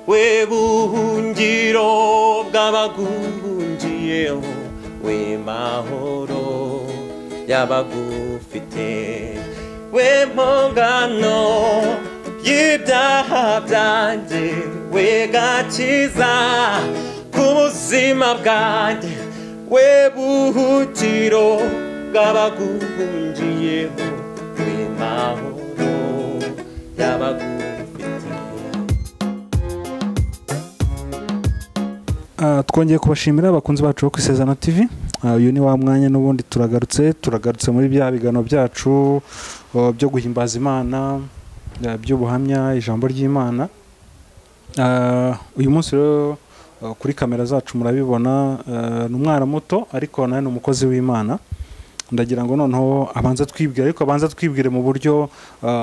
we buhungiro bw'abaguhungiyeho, we mahoro y'abagufite, we mpongano y'ibyaha byanjye, we gakiza k'ubuzima bwanjye, we buhungiro bw'abaguhungiyeho, we mahoro y'abagufite. Twongeye kubashimira abakunzi bacu bo ku Isezerano TV. Uyu ni wa mwanya n'ubundi turagarutse muri bya bigano byacu byo guhimbaza Imana, by'ubuhamya, ijambo ry'Imana. Uyu munsi rero kuri kamera zacu murabibona ni umwana muto ariko nawe ni umukozi w'Imana. Ndagira ngo noneho abanza twibwire, ariko abanza twibwire mu buryo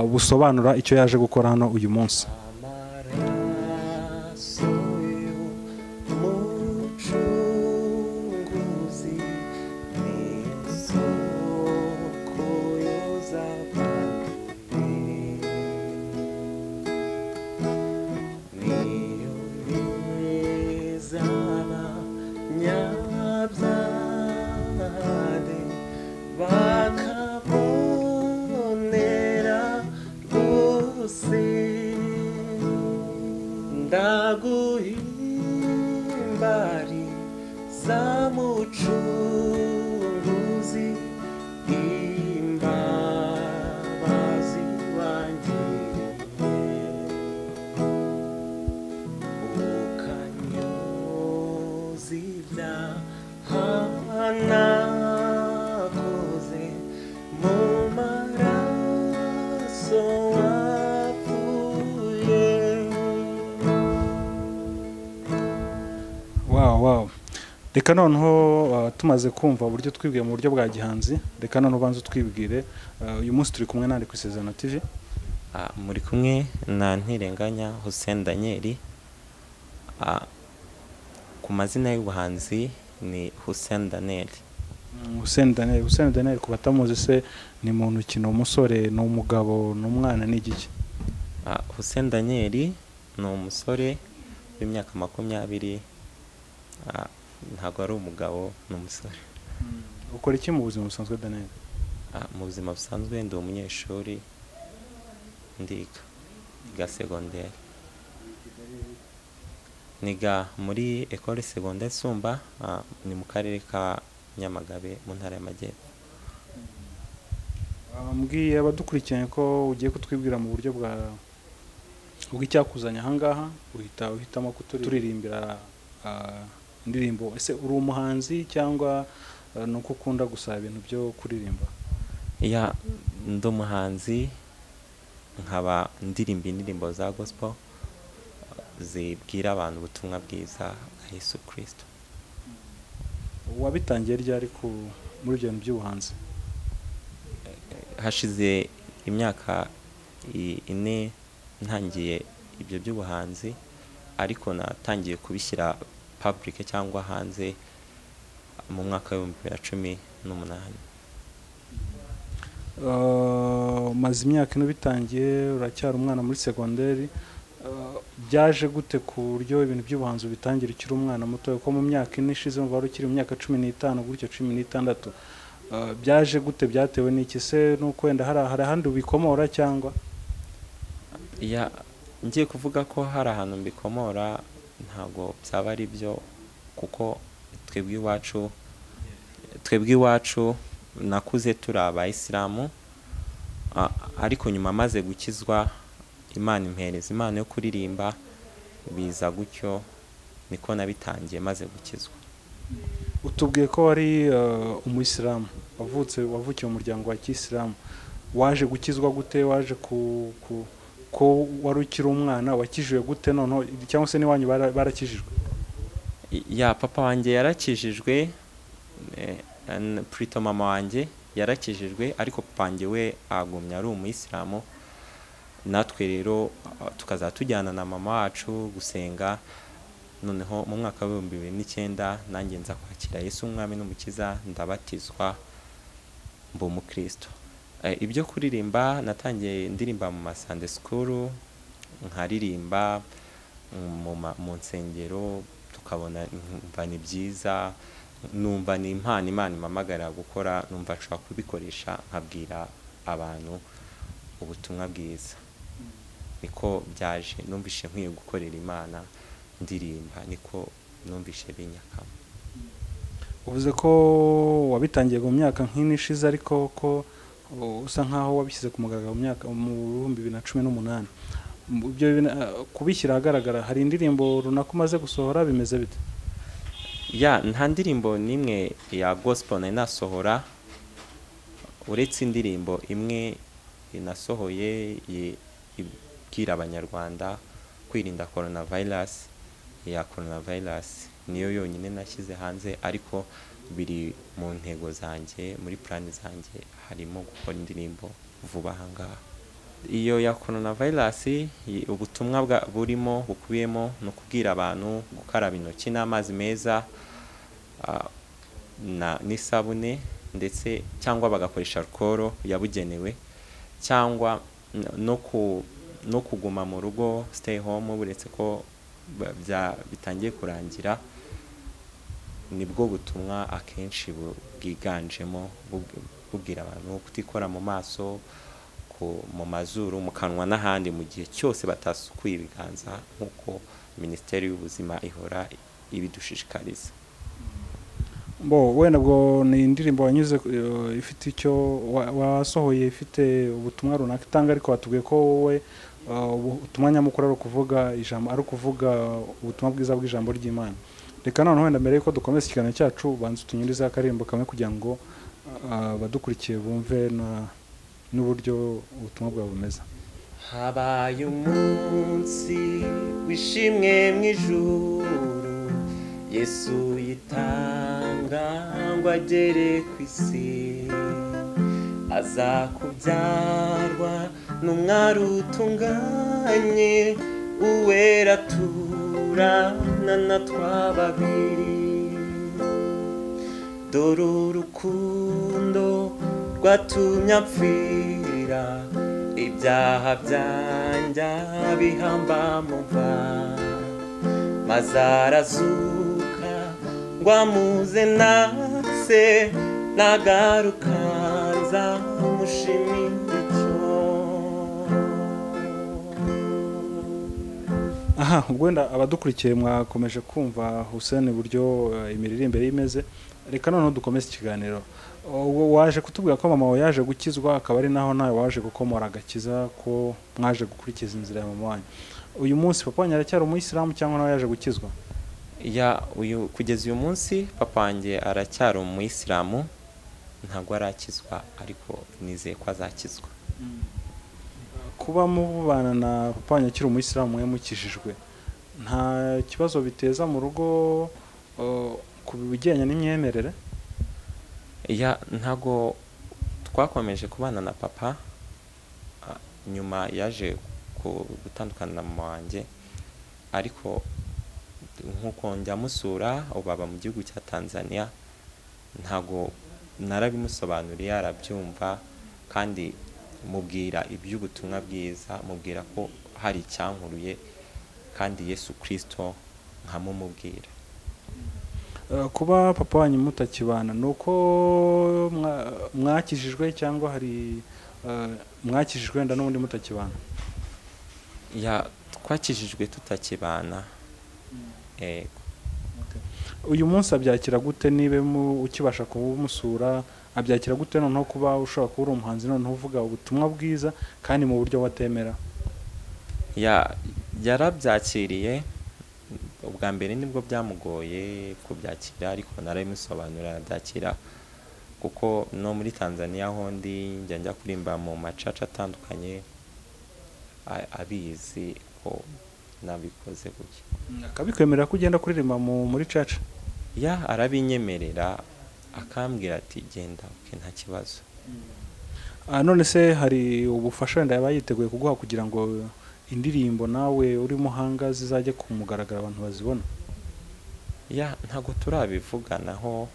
busobanura icyo yaje gukora hano uyu munsi. Reka noneho tumaze kumva uburyo twibwiye mu buryo bwa gihanzi, reka noneho ubanza twibwire. Uyu munsi turi kumwe nande ku Isezerano TV. Muri kumwe na Ntirenganya Hussein Daniel. Ku mazina y'ubuhanzi ni Hussein Daniel. Hussein Daniel ku batamuzi se ni muntu ki, ni umusore, ni umugabo, ni umwana, ni igiki? Hussein Daniel ni umusore w'imyaka 20. Ntabwo ari umugabo, ni umusore. Ukora iki mu buzima busanzwe Daniel? Mu buzima busanzwe ndi umunyeshuri, ndiga secondaire. Niga muri école secondaire Sumba, ni mu karere ka Nyamagabe mu ntara y'Amajyepfo. Mbwiye abadukurikiranye ko ugiye kutwibwira mu buryo bw'icyakuzanya ahangaha, uhitamo kuturirimbira indirimbo. Ese uri umuhanzi cyangwa nuko ukunda gusaba ibintu byo kuririmba? Ndi umuhanzi, nkaba ndirimba indirimbo za gospel zibwira abantu ubutumwa bwiza bwa Yesu Kristo. Wabitangiye ryari muri ibyo bintu by'ubuhanzi? Hashize imyaka 4 ntangiye ibyo by'ubuhanzi, ariko natangiye kubishyira public cyangwa hanze mu mwaka wa 2018. Maze imyaka ino bitangiye, uracyari umwana muri secondaire. Byaje gute ku buryo ibintu by'ubuhanzi bitangira ukiri umwana muto? Ko mu myaka ine ishize wari ukiri mu myaka 15 gutyo 16. Byaje gute? Byatewe n'iki se? Nuko wenda hari ahandi ubikomora cyangwa? Ngiye kuvuga ko hari ahantu mbikomora ntago byaba ari byo, kuko twebwe iwacu nakuze turi Abayisilamu, ariko nyuma maze gukizwa Imana impereza impano yo kuririmba, biza gutyo niko nabitangiye maze gukizwa. Utubwiye ko wari umuyisilamu, wavukiye mu muryango wa Kisilamu. Waje gukizwa gute? Waje ko wari ukiri umwana, wakijijwe gute noneho, cyangwa se niwanyu barakijijwe? Papa wanjye yarakijijwe, Prito mama wanjye yarakijijwe, ariko papa wanjye we agumya ari umuyisilamu. Natwe rero tukazatujyana na mama wacu gusenga. Noneho mu mwaka wa 2009 nanjye nza kwakira Yesu umwami n'umukiza, ndabatizwa, mba umukristo. Ibyo kuririmba natangiye ndirimba mu Sunday school, nkaririmba mu nsengero tukabona numva ni byiza, numva ni impano Imana impamagara gukora, numva nshobora kubikoresha nkabwira abantu ubutumwa bwiza. Niko byaje, numvishe nkwiye gukorera Imana ndirimba, niko numvishe binyakamo. uvuze ko wabitangiye mu myaka nk'ine ishize, ariko ko usa nkaho wabishyize ku mugaragaro mu 2018. Ibyo kubishyira ahagaragara, hari indirimbo runaka umaze gusohora, bimeze bite? Nta ndirimbo n'imwe ya gospel nari nasohora, uretse indirimbo imwe nasohoye ibwira abanyarwanda kwirinda coronavirus. Coronavirus niyo yonyine nashyize hanze, ariko biri mu ntego zanjye, muri plan zanjye harimo gukora indirimbo vuba aha ngaha. Iyo ya coronavirus ubutumwa burimo bukubiyemo no kubwira abantu gukaraba intoki n'amazi meza n'isabune, ndetse cyangwa bagakoresha alcohol yabugenewe, cyangwa no kuguma mu rugo, stay home, buretse ko bitangiye kurangira. Nibwo butumwa akenshi bwiganjemo, bubwira abantu kutikora mu maso, mu mazuru, mu kanwa n'ahandi mu gihe cyose batasukuye ibiganza, nk'uko Minisiteri y'Ubuzima ihora ibidushishikariza. Wenda bwo ni indirimbo wanyuze ifite icyo wasohoye, ifite ubutumwa runaka itanga, ariko watubwiye ko wowe ubutumwa nyamukuru ari ukuvuga ijambo, ari ukuvuga ubutumwa bwiza bw'ijambo ry'Imana. Reka noneho wenda mbere yuko dukomeza ikiganiro cyacu, banza utunyurize akaririmbo kamwe kugira ngo abadukurikiye bumve n'uburyo ubutumwa bwawe bumeze. Habaye umunsi wishimwe mu ijuru, Yesu yitanga ngo agere ku isi, aza kubyarwa n'umwari utunganye, uwera turana na twababiri. Dore urukundo rwatumye apfira, ibyaha byanjye bihamba mu mva, maze arazuka ngo amuze nase, nagaruka nzamushimira icyo. Aha, wenda abadukurikiye mwakomeje kumva Hussein uburyo imiririmbire imeze. Reka noneho dukomeze ikiganiro. Waje kutubwira ko mama wawe yaje gukizwa, akaba ari naho nawe waje gukomora agakiza, ko mwaje gukurikiza inzira ya mama wanyu. Uyu munsi papa wanyu aracyari umuyisilamu cyangwa nawe yaje gukizwa? Kugeza uyu munsi papa wanjye aracyari umuyisilamu, ntabwo arakizwa, ariko nizeye ko azakizwa. Kuba mubana na papa wanyu akiri umuyisilamu mwe mukijijwe, nta kibazo biteza mu rugo ku bijyanye n'imyemerere? Ntago twakomeje kubana na papa, nyuma yaje gutandukana na mama wanjye, ariko nk'uko njya musura, baba mu gihugu cya Tanzania, ntago narabimusobanuriye, arabyumva, kandi mubwira iby'ubutumwa bwiza, mubwira ko hari icyankuruye, kandi Yesu Kristo nkamumubwira. Kuba papa wanyu mutakibana, nuko mwakijijwe cyangwa hari mwakijijwe wenda n'ubundi mutakibana? Twakijijwe tutakibana. Uyu munsi abyakira gute niba ukibasha kumusura? Abyakira gute noneho kuba ushobora kuba uri umuhanzi noneho uvuga ubutumwa bwiza kandi mu buryo watemera? Yarabyakiriye. Ubwa mbere nibwo byamugoye kubyakira, ariko narabimusobanurira arabyakira, kuko no muri Tanzania aho ndi njya kurimba mu macaca atandukanye, abizi ko nabikoze gutya. Akabikwemerera ko ugenda kuririmba muri caca? Arabinyemerera, akambwira ati genda nta kibazo. None se hari ubufasha wenda yaba yiteguye kuguha kugira ngo indirimbo nawe uri muhanga zizajye kumugaragara abantu bazibona? Ntago turabivuganaho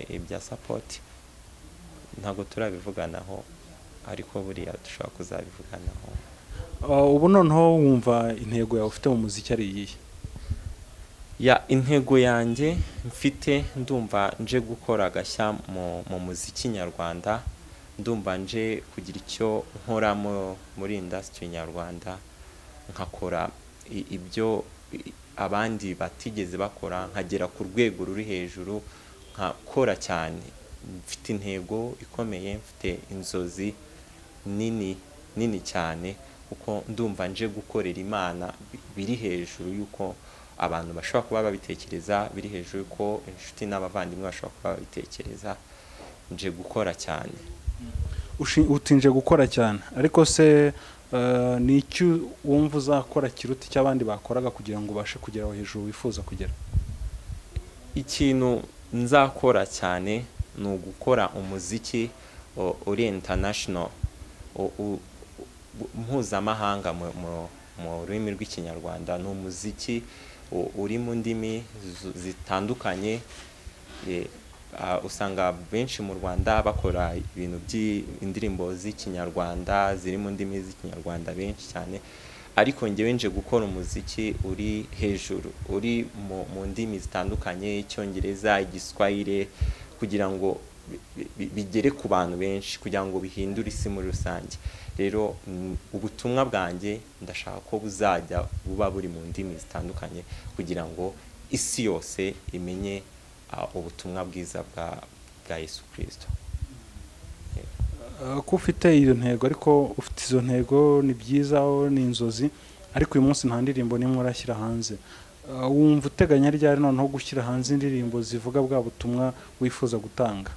ibya support, ntago turabivuganaho, ariko buriya dushobora kuzabivuganaho. ubu noneho wumva intego yawe ufite mu muziki ari iyihe? Intego yanjye mfite, ndumva nje gukora agashya mu muziki nyarwanda, ndumva nje kugira icyo nkora muri industry nyarwanda, nkakora ibyo abandi batigeze bakora, nkagera ku rwego ruri hejuru, nkakora cyane. Mfite intego ikomeye, mfite inzozi nini cyane, kuko ndumva nje gukorera Imana biri hejuru yuko abantu bashobora kuba babitekereza, biri hejuru yuko inshuti n'abavandimwe bashobora kuba babitekereza. Nje gukora cyane. Utinje gukora cyane, ariko se ni icyo wumva uzakora kiruta icyo abandi bakoraga kugira ngo ubashe kugera hejuru wifuza kugera? Ikintu nzakora cyane ni ugukora umuziki uri international, mpuzamahanga mu rurimi rw'ikinyarwanda. Ni umuziki uri mu ndimi zitandukanye. Usanga benshi mu Rwanda bakora ibintu by'indirimbo z'ikinyarwanda, ziri mu ndimi z'ikinyarwanda benshi cyane, ariko njyewe nje gukora umuziki uri hejuru, uri mu ndimi zitandukanye, Icyongereza, Igiswahili, kugira ngo bigere ku bantu benshi, kugira ngo bihindure isi muri rusange. Rero ubutumwa bwanjye ndashaka ko buzajya buba buri mu ndimi zitandukanye, kugira ngo isi yose imenye ubutumwa bwiza bwa Yesu Kristo. Ko ufite iyo ntego, ariko ufite izo ntego ni byiza, ni inzozi, ariko uyu munsi nta ndirimbo nimwe urashyira hanze. Wumva uteganya ryari noneho gushyira hanze indirimbo zivuga bwa butumwa wifuza gutanga?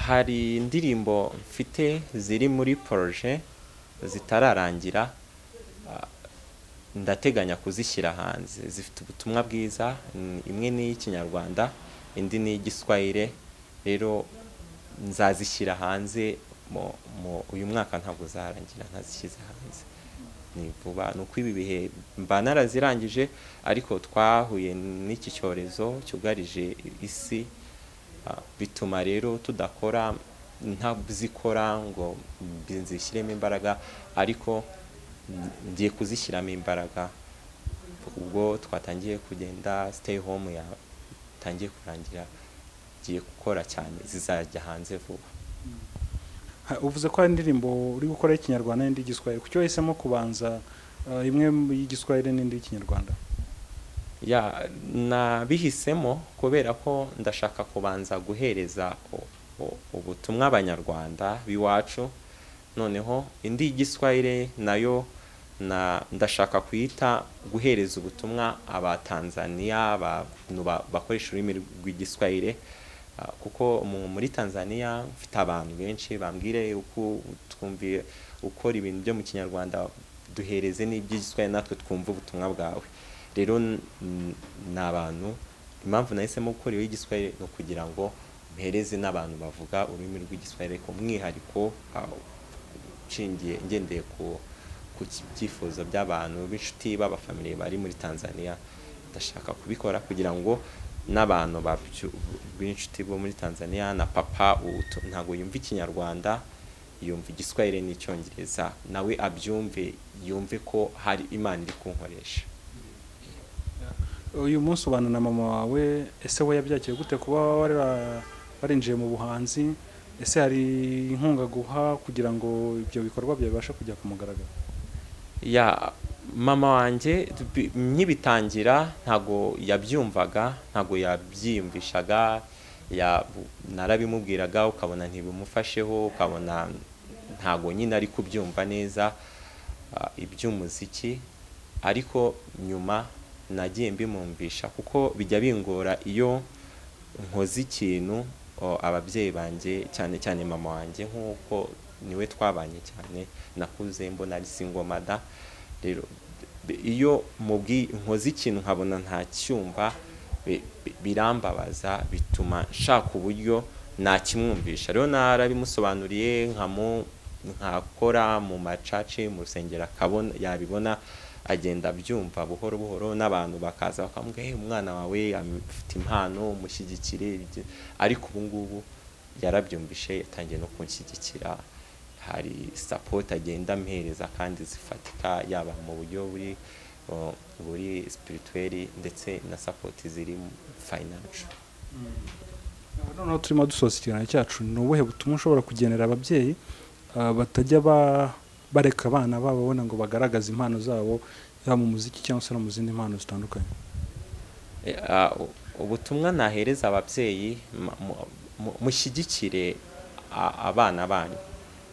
Hari indirimbo mfite ziri muri projet zitararangira, ndateganya kuzishyira hanze. Zifite ubutumwa bwiza, imwe ni iy'ikinyarwanda, indi ni iy'igiswahili. Rero nzazishyira hanze uyu mwaka, ntabwo uzarangira ntazishyize hanze. Ni vuba, ni uko ibi bihe mba narazirangije, ariko twahuye n'iki cyorezo cyugarije isi, bituma rero tudakora, ntabuzikora ngo nzishyiremo imbaraga, ariko ngiye kuzishyiramo imbaraga. Ubwo twatangiye kugenda stay home yatangiye kurangira, ngiye gukora cyane, zizajya hanze vuba. Uvuze ko hari indirimbo uri gukora y'ikinyarwanda n'indi y'igiswahili, kuki wahisemo kubanza imwe y'igiswahili n'indi y'ikinyarwanda? Nabihisemo kubera ko ndashaka kubanza guhereza ubutumwa abanyarwanda b'iwacu, noneho indi y'igiswahili nayo ndashaka kuyita guhereza ubutumwa Abatanzania, abantu bakoresha ururimi rw'igiswahili, kuko muri Tanzania mfite abantu benshi bambwire uko twumviye ukora ibintu byo mu kinyarwanda, duhereze n'iby'igiswahili natwe twumva ubutumwa bwawe. Rero ni abantu, impamvu nahisemo gukora iyo y'igiswahili ni ukugira ngo mpereze n'abantu bavuga ururimi rw'igiswahili ku mwihariko, ngendeye ku byifuzo by'abantu b'inshuti b'abafamiliye bari muri Tanzania. Ndashaka kubikora kugira ngo n'abantu b'inshuti bo muri Tanzania, na papa ntabwo yumva ikinyarwanda, yumva igiswahili n'icyongereza, nawe abyumve, yumve ko hari Imana iri kunkoresha. Uyu munsi ubana na mama wawe, ese we yabyakiriye gute kuba warinjiye mu buhanzi? Ese hari inkunga guha kugira ngo ibyo bikorwa byabashe kujya ku mugaragaro? Mama wanjye nkibitangira ntago yabyumvaga, ntago yabyiyumvishaga, narabimubwiraga ukabona ntibimufasheho, ukabona ntago nyine ari kubyumva neza iby'umuziki, ariko nyuma nagiye mbimumvisha, kuko bijya bingora iyo nkoze ikintu ababyeyi banjye, cyane cyane mama wanjye, nk'uko niwe twabanye cyane, nakuze mbona ari single mother. Rero iyo nkoze ikintu nkabona nta cyumva, birambabaza, bituma nshaka uburyo nakimwumvisha. Rero narabimusobanuriye, nkakora mu macaci, mu rusengero, akabona, yabibona, agenda byumva buhoro buhoro, n'abantu bakaza bakamubwira umwana wawe afite impano, umushyigikire. Ariko ubu ngubu yarabyumvishe, yatangiye no kunshyigikira, hari support agenda ampereza kandi zifatika, yaba mu buryo buri spirituel ndetse na support ziri financial. Noneho turimo dusoza ikiganiro cyacu, ni ubuhe butumwa ushobora kugenera ababyeyi batajya bareka abana babo babona ngo bagaragaze impano zabo, yaba mu muziki cyangwa se no mu zindi mpano zitandukanye? Ubutumwa nahereza ababyeyi, mushyigikire abana banyu.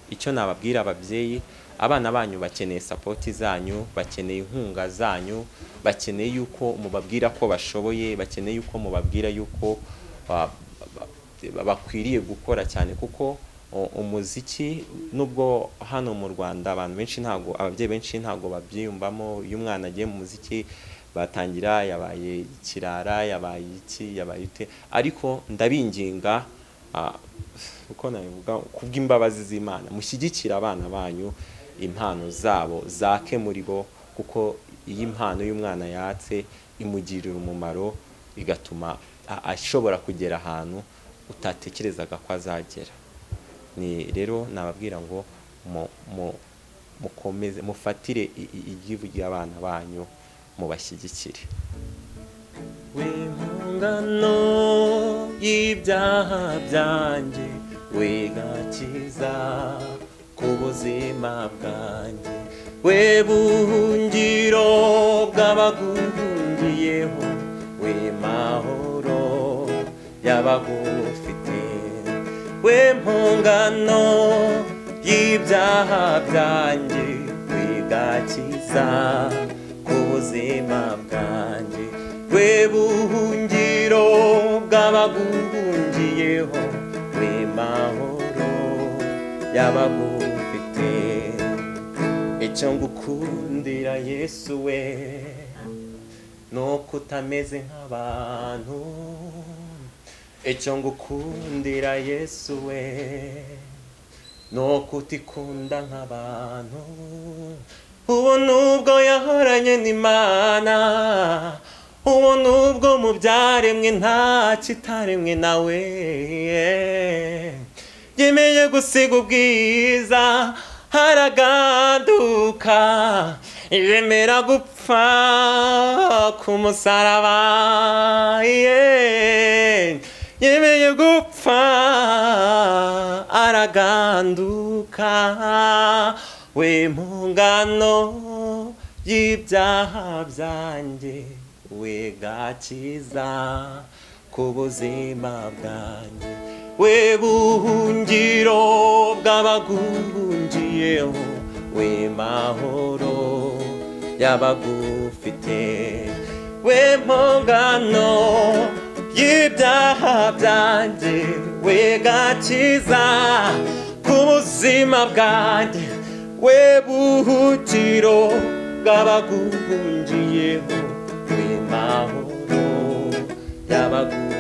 Icyo nababwira ababyeyi, abana banyu bakeneye support zanyu, bakeneye inkunga zanyu, bakeneye yuko mubabwira ko bashoboye, bakeneye yuko mubabwira yuko bakwiriye gukora cyane, kuko umuziki nubwo hano mu Rwanda ababyeyi benshi ntago babyiyumvamo. Iyo umwana agiye mu muziki batangira yabaye ikirara, yabaye iki, yabaye ite, ariko ndabinginga uko nabivuga kubw'imbabazi z'Imana, mushyigikira abana banyu, impano zabo zake muri bo, kuko iyi impano y'umwana yatse imugirira umumaro, igatuma ashobora kugera ahantu utatekerezaga ko azagera. Ni rero nababwira ngo mukomeze mufatire igivu ry'abana banyu, mubashyigikire. We mpungano y'ibyaha byanjye, we gakiza ku buzima bwanjye, we buhungiro bw'abaguhungiyeho, we mahoro y'abagufite, we mpungano y'ibyaha byanjye, we gakiza ku buzima bwanjye, we buhungiro bw'abaguhungiyeho, we mahoro y'abagufite. Icyo ngukundira Yesu we, nuko utameze nk'abantu. Icyo ngukundira Yesu we, nuko utikunda nk'abantu. Ubu nubwo yahoranye n'Imana, ubu nubwo mu byaremwe nta kitaremwe nawe, yemeye gusiga ubwiza haraganduka, yemera gupfa ku musaraba, yemeye gupfa araganduka, we mpungano y'ibyaha byanjye, we gakiza ku buzima bwanjye, we buhungiro bw'abaguhungiyeho, we mahoro y'abagufite, we mpongano y'ibyaha byanjye, we gakiza ku buzima bwanjye, we buhungiro bw'abaguhungiyeho, we mahoro y'abagufite.